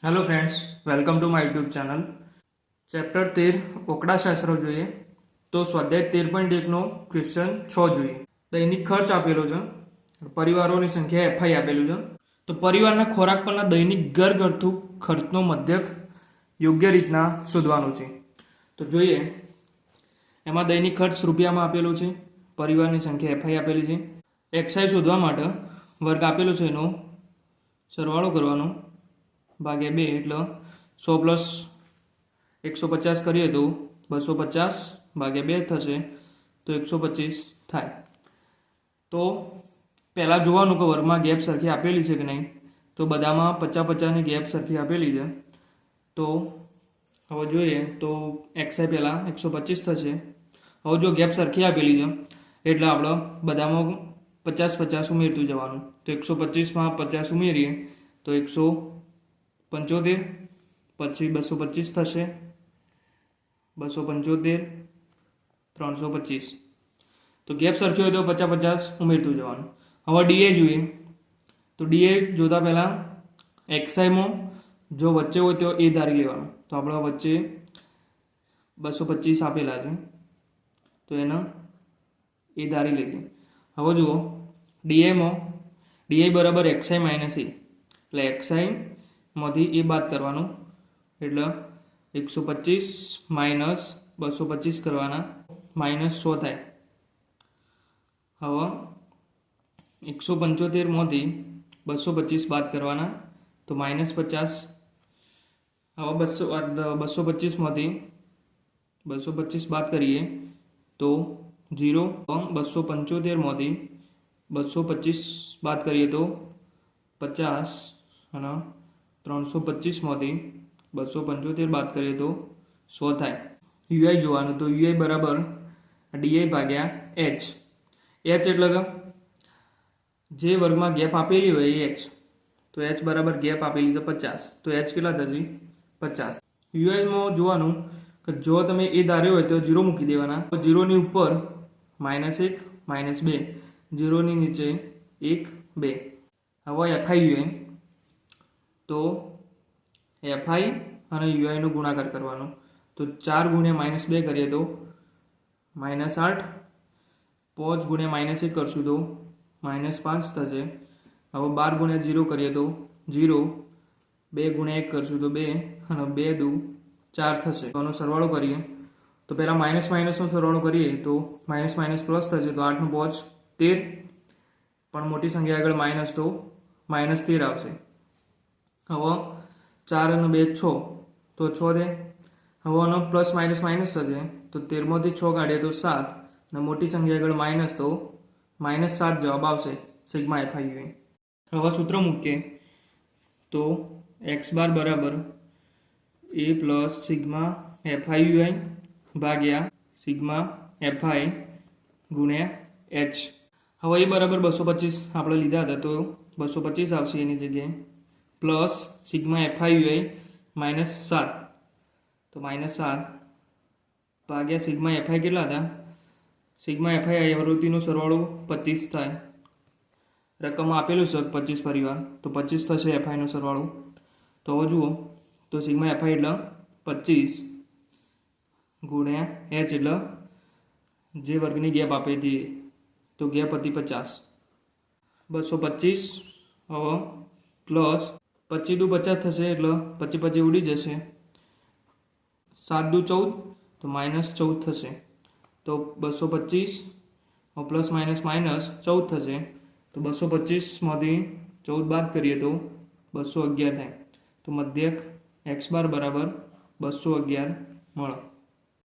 Hello friends, welcome to my YouTube channel. Chapter 13 ઓકડાશાસ્ત્ર જોઈએ તો સ્વાધ્યાય 13.1નો ક્વેશ્ચન 6 જોઈએ. દૈનિક ખર્ચ આપેલો છે, પરિવારોની સંખ્યા એફઆઈ આપેલું છે. તો પરિવારના ખોરાક પરના દૈનિક ઘરગથ્થુ ખર્ચનો મધ્યક યોગ્ય રીતના શોધવાનું છે. તો જોઈએ, એમાં દૈનિક ખર્ચ રૂપિયામાં આપેલો છે, પરિવારની સંખ્યા એફઆઈ આપેલી છે. એક્સઆઈ શોધવા માટે વર્ગ આપેલો છે, એનો સરવાળો કરવાનો ભાગ્યા 2 એટલે 100 પ્લસ 150 કરીએ તો 250 ભાગ્યા 2 થશે તો 125 થાય. તો પહેલાં જોવાનું કે વર્ગમાં ગેપ સરખી આપેલી છે કે નહીં. તો બધામાં 50-50ની ગેપ સરખી આપેલી છે. તો હવે જોઈએ તો એક્સઆઈ પહેલાં 125 થશે. હવે જો ગેપ સરખી આપેલી છે એટલે આપણે બધામાં 50-50 ઉમેરતું જવાનું. તો 125માં 50 ઉમેરીએ તો 175, પછી 225 થશે, 275, 325. તો ગેપ સરખી હોય તો 50-50 ઉમેરતું જવાનું. હવે ડીએ જોઈએ તો ડીએ જોતા પહેલાં એક્સઆઈમાં જો વચ્ચે હોય તો એ ધારી લેવાનું. તો આપણે વચ્ચે 225 આપેલા છે તો એને એ ધારી લઈએ. હવે જુઓ ડીઆઈમાં ડીઆઈ બરાબર એક્સઆઈ માઇનસ એ, એટલે એક્સઆઈમાંથી એ બાદ કરવાનું એટલે 125 માઇનસ 225 કરવાના માઇનસ 100 થાય. હવે 175માંથી 225 બાદ કરવાના તો માઇનસ 50. હવે 225માંથી 225 બાદ કરીએ તો 0. 275માંથી 225 બાદ કરીએ તો 50 અને 325માંથી 275 બાદ કરીએ તો 100 થાય. યુઆઈ જોવાનું તો યુઆઈ બરાબર ડીઆઈ ભાગ્યા એચ. એચ એટલે કે જે વર્ગમાં ગેપ આપેલી હોય એ એચ. તો એચ બરાબર ગેપ આપેલી છે 50. તો એચ કેટલા થશે? 50. યુઆઈમાં જોવાનું કે જો તમે એ ધાર્યો હોય તો 0 મૂકી દેવાના. 0ની ઉપર -1 -2, 0ની નીચે 1 2. હવે એફઆઈ યુઆઈ તો એફઆઈ અને યુઆઈનો ગુણાકાર કરવાનો. તો 4 ગુણ્યા -2 કરીએ તો -8, 5 ગુણ્યા -1 કરશું તો -5 થશે. હવે 12 ગુણ્યા 0 કરીએ તો 0, 2 ગુણ્યા 1 કરશું તો 2 અને 2 દુ 4 થશે. તો આનો સરવાળો કરીએ તો પહેલાં માઇનસ માઇનસનો સરવાળો કરીએ તો માઇનસ માઇનસ પ્લસ થશે. તો 8 નું 5 13, પણ મોટી સંખ્યા આગળ માઇનસ તો -13 આવશે. હવે 4 અને 2 6 તો 6 દે. હવે આનો પ્લસ માઇનસ માઇનસ થશે તો 13માંથી 6 કાઢીએ તો 7 અને મોટી સંખ્યા આગળ માઇનસ તો -7 જવાબ આવશે સિગ્મા એફઆઈ યુઆઈ. હવે સૂત્ર મૂકીએ તો એક્સ બાર બરાબર એ પ્લસ સિગ્મા એફઆઈ યુઆઈ ભાગ્યા સિગ્મા એફઆઈ ગુણ્યા એચ. હવે એ બરાબર 225 આપણે લીધા હતા તો 225 આવશે એની જગ્યાએ, પ્લસ સિગ્મા એફઆઈ યુઆઈ -7. તો -7 ભાગ્યા સિગ્મા એફઆઈ કેટલા હતા? સિગ્મા એફઆઈ આવૃત્તિનો સરવાળો 25 થાય. રકમ આપેલું છે 25 પરિવાર, તો 25 થશે એફઆઈનો સરવાળો. તો હવે જુઓ તો સિગ્મા એફઆઈ એટલે 25 ગુણ્યા એચ એટલે જે વર્ગની ગેપ આપી હતી તો ગેપ હતી 50. 225 હવે પ્લસ 25 દુ 50 થશે એટલે 25 ઉડી જશે. 7 દુ 14 તો -14 થશે. તો 225 પ્લસ માઇનસ માઇનસ 14 થશે. તો 225માંથી 14 બાદ કરીએ તો 211 થાય. તો મધ્યક એક્સ બાર બરાબર 211 મળે.